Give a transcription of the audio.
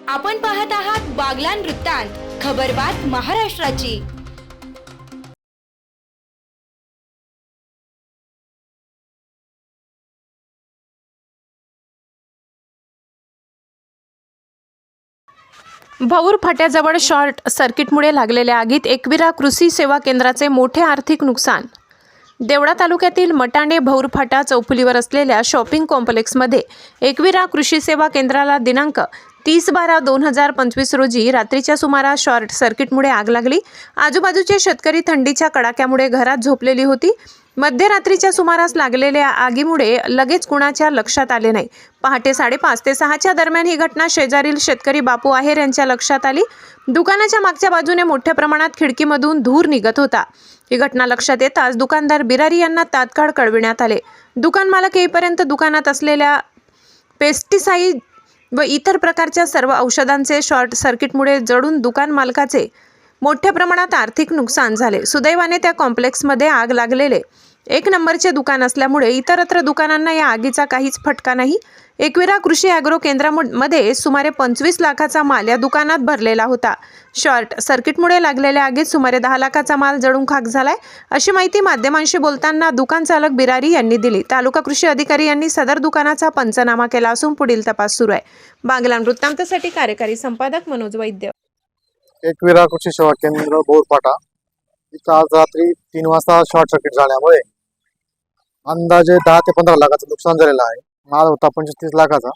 आपण पाहत आहात बागलान वृत्तांत, खबरबात महाराष्ट्राची। भौर फाट्याजवळ शॉर्ट सर्किटमुळे लागलेल्या आगीत एकविरा कृषी सेवा केंद्राचे मोठे आर्थिक नुकसान। देवळा तालुक्यातील मटाणे भौर फाटा चौफुलीवर असलेल्या शॉपिंग कॉम्प्लेक्समध्ये एकविरा कृषी सेवा केंद्राला दिनांक 30/12/2025 रोजी रात्रीच्या सुमारास शॉर्ट सर्किटमुळे आग लागली। आजूबाजूचे शेतकरी थंडीच्या कडाक्यामुळे घरात झोपलेली होती। मध्यरात्रीच्या सुमारास लागलेल्या आगीमुळे लगेच कुणाच्या लक्षात आले नाही। पहाटे 5:30 ते 6च्या दरम्यान ही घटना शेजारील शेतकरी बापू आहेर यांच्या लक्षात आली। दुकानाच्या मागच्या बाजूने मोठ्या प्रमाणात खिडकीमधून धूर निघत होता। ही घटना लक्षात येताच दुकानदार बिरारी यांना तात्काळ कळविण्यात आले। दुकान मालक येईपर्यंत दुकानात असलेल्या पेस्टिसाइड व इतर प्रकारच्या सर्व औषधांचे शॉर्ट सर्किटमुळे जळून दुकान मालकाचे मोठ्या प्रमाणात आर्थिक नुकसान झाले। सुदैवाने त्या कॉम्प्लेक्समध्ये आग लागलेले 1 नंबरचे दुकान असल्यामुळे इतरत्र दुकानांना या आगीचा काहीच फटका नाही। एकविरा कृषी ॲग्रो केंद्रामध्ये सुमारे 25 लाखाचा माल या दुकानात भरलेला होता। शॉर्ट सर्किटमुळे लागलेल्या आगीत सुमारे 10 लाखाचा माल जळून खाक झालाय, अशी माहिती माध्यमांशी बोलताना दुकान चालक बिरारी यांनी दिली। तालुका कृषी अधिकारी यांनी सदर दुकानाचा पंचनामा केला असून पुढील तपास सुरू आहे। बागलान वृत्तांतसाठी कार्यकारी संपादक मनोज वैद्य। एकविरा कृषी सेवा केंद्र बोरपाटा इथं आज रात्री 3 वाजता शॉर्ट सर्किट झाल्यामुळे अंदाजे 10 ते 15 लाखाचं नुकसान झालेलं आहे। माल होता 25-30 लाखाचा।